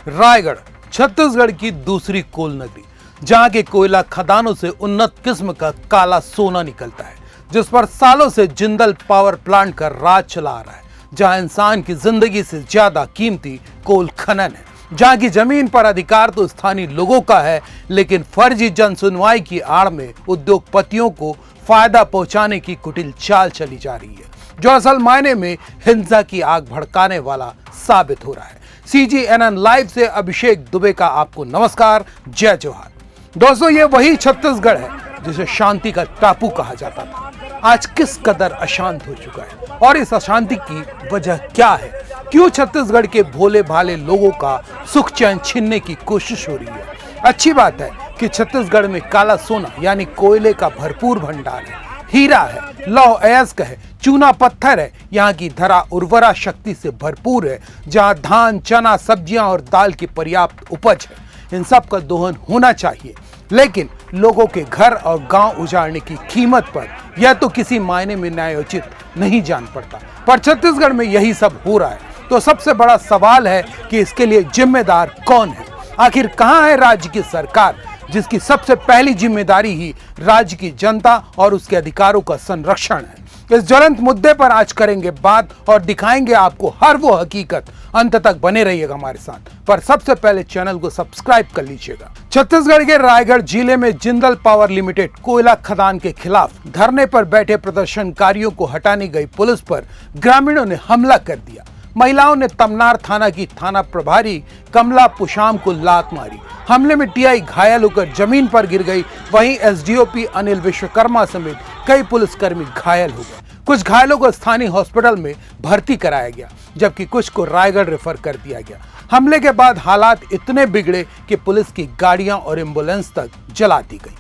रायगढ़ छत्तीसगढ़ की दूसरी कोल नगरी, जहां के कोयला खदानों से उन्नत किस्म का काला सोना निकलता है, जिस पर सालों से जिंदल पावर प्लांट का राज चला आ रहा है। जहां इंसान की जिंदगी से ज्यादा कीमती कोल खनन है, जहां की जमीन पर अधिकार तो स्थानीय लोगों का है, लेकिन फर्जी जन सुनवाई की आड़ में उद्योगपतियों को फायदा पहुंचाने की कुटिल चाल चली जा रही है, जो असल मायने में हिंसा की आग भड़काने वाला साबित हो रहा है। CGNN लाइव से अभिषेक दुबे का आपको नमस्कार, जय जोहार। दोस्तों, ये वही छत्तीसगढ़ है जिसे शांति का टापू कहा जाता था। आज किस कदर अशांत हो चुका है और इस अशांति की वजह क्या है? क्यों छत्तीसगढ़ के भोले भाले लोगों का सुख चैन छीनने की कोशिश हो रही है? अच्छी बात है कि छत्तीसगढ़ में काला सोना यानी कोयले का भरपूर भंडार है, हीरा है, लौह अयस्क है, चूना पत्थर है। यहाँ की धरा उर्वरा शक्ति से भरपूर है, जहाँ धान, चना, सब्जियां और दाल की पर्याप्त उपज है। इन सब का दोहन होना चाहिए, लेकिन लोगों के घर और गांव उजाड़ने की कीमत पर यह तो किसी मायने में न्यायोचित नहीं जान पड़ता। पर छत्तीसगढ़ में यही सब हो रहा है, तो सबसे बड़ा सवाल है कि इसके लिए जिम्मेदार कौन है? आखिर कहां है राज्य की सरकार, जिसकी सबसे पहली जिम्मेदारी ही राज्य की जनता और उसके अधिकारों का संरक्षण है? इस ज्वलंत मुद्दे पर आज करेंगे बात और दिखाएंगे आपको हर वो हकीकत। अंत तक बने रहिएगा हमारे साथ, पर सबसे पहले चैनल को सब्सक्राइब कर लीजिएगा। छत्तीसगढ़ के रायगढ़ जिले में जिंदल पावर लिमिटेड कोयला खदान के खिलाफ धरने पर बैठे प्रदर्शनकारियों को हटाने गई पुलिस पर ग्रामीणों ने हमला कर दिया। महिलाओं ने तमनार थाना की थाना प्रभारी कमला पुशाम को लात मारी। हमले में टीआई घायल होकर जमीन पर गिर गई। वहीं एसडीओपी अनिल विश्वकर्मा समेत कई पुलिसकर्मी घायल हो गए। कुछ घायलों को स्थानीय हॉस्पिटल में भर्ती कराया गया, जबकि कुछ को रायगढ़ रेफर कर दिया गया। हमले के बाद हालात इतने बिगड़े कि पुलिस की गाड़ियां और एम्बुलेंस तक जला दी गई।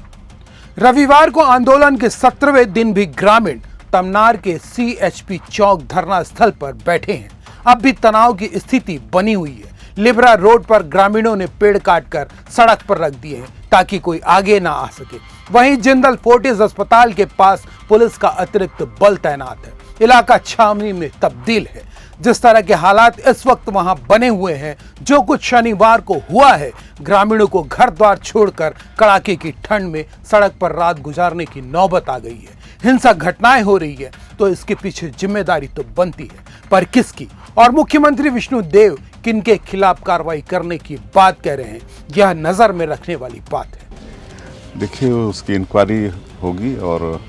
रविवार को आंदोलन के 17वें दिन भी ग्रामीण तमनार के CHP चौक धरना स्थल पर बैठे हैं। अब भी तनाव की स्थिति बनी हुई है। लिब्रा रोड पर ग्रामीणों ने पेड़ काटकर सड़क पर रख दिए हैं ताकि कोई आगे ना आ सके। वहीं जिंदल फोर्टिस अस्पताल के पास पुलिस का अतिरिक्त बल तैनात है। इलाका छावनी में तब्दील है। जिस तरह के हालात इस वक्त वहां बने हुए हैं, जो कुछ शनिवार को हुआ है, ग्रामीणों को घर द्वार छोड़कर कड़ाके की ठंड में सड़क पर रात गुजारने की नौबत आ गई है। हिंसक घटनाएं हो रही है, तो इसके पीछे जिम्मेदारी तो बनती है, पर किसकी? और मुख्यमंत्री विष्णुदेव किनके खिलाफ कार्रवाई करने की बात कह रहे हैं, यह नजर में रखने वाली बात है। देखिए, उसकी इंक्वायरी होगी और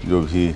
जो भी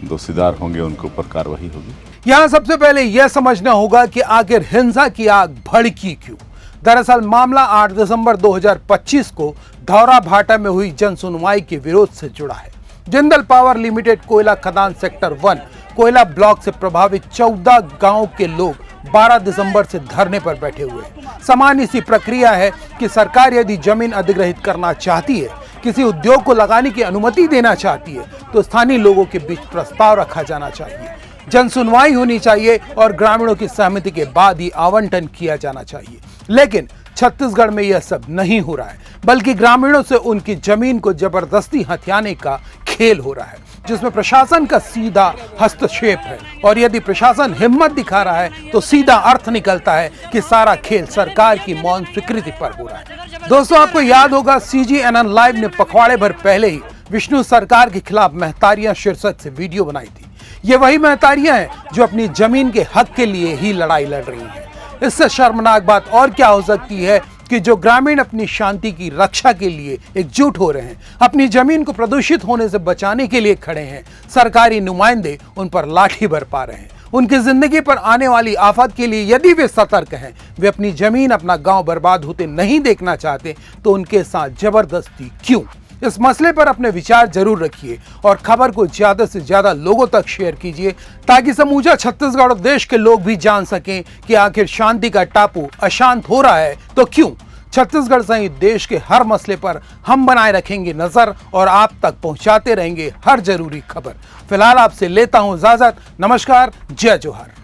दोषीदार होंगे उनके ऊपर कार्रवाई होगी। यहां सबसे पहले यह समझना होगा कि आखिर हिंसा की आग भड़की क्यों। दरअसल मामला 8 दिसंबर 2025 को धौरा भाटा में हुई जन सुनवाई के विरोध से जुड़ा है। जिंदल पावर लिमिटेड कोयला खदान सेक्टर 1 कोयला ब्लॉक से प्रभावित 14 गांव के लोग 12 दिसंबर से धरने पर बैठे हुए हैं। सामान्य सी प्रक्रिया है कि सरकार यदि जमीन अधिग्रहित करना चाहती है, किसी उद्योग को लगाने की अनुमति देना चाहती है, तो स्थानीय लोगों के बीच प्रस्ताव रखा जाना चाहिए, जन सुनवाई होनी चाहिए और ग्रामीणों की सहमति के बाद ही आवंटन किया जाना चाहिए। लेकिन छत्तीसगढ़ में यह सब नहीं हो रहा है, बल्कि ग्रामीणों से उनकी जमीन को जबरदस्ती हथियाने का खेल हो रहा है, जिसमें प्रशासन का सीधा हस्तक्षेप है। और यदि प्रशासन हिम्मत दिखा रहा है, तो सीधा अर्थ निकलता है कि सारा खेल सरकार की मौन स्वीकृति पर हो रहा है। दोस्तों, आपको याद होगा CGNN लाइव ने पखवाड़े भर पहले ही विष्णु सरकार के खिलाफ महतारियां शीर्षक से वीडियो बनाई थी। ये वही महतारियां हैं जो अपनी जमीन के हक के लिए ही लड़ाई लड़ रही हैं। इससे शर्मनाक बात और क्या हो सकती है कि जो ग्रामीण अपनी शांति की रक्षा के लिए एकजुट हो रहे हैं, अपनी जमीन को प्रदूषित होने से बचाने के लिए खड़े हैं, सरकारी नुमाइंदे उन पर लाठी बरपा रहे हैं। उनकी जिंदगी पर आने वाली आफत के लिए यदि वे सतर्क हैं, वे अपनी जमीन, अपना गांव बर्बाद होते नहीं देखना चाहते, तो उनके साथ जबरदस्ती क्यों? इस मसले पर अपने विचार जरूर रखिए और खबर को ज्यादा से ज्यादा लोगों तक शेयर कीजिए, ताकि समूचा छत्तीसगढ़ और देश के लोग भी जान सकें कि आखिर शांति का टापू अशांत हो रहा है तो क्यों। छत्तीसगढ़ सहित देश के हर मसले पर हम बनाए रखेंगे नजर और आप तक पहुंचाते रहेंगे हर जरूरी खबर। फिलहाल आपसे लेता हूं इजाजत। नमस्कार, जय जोहार।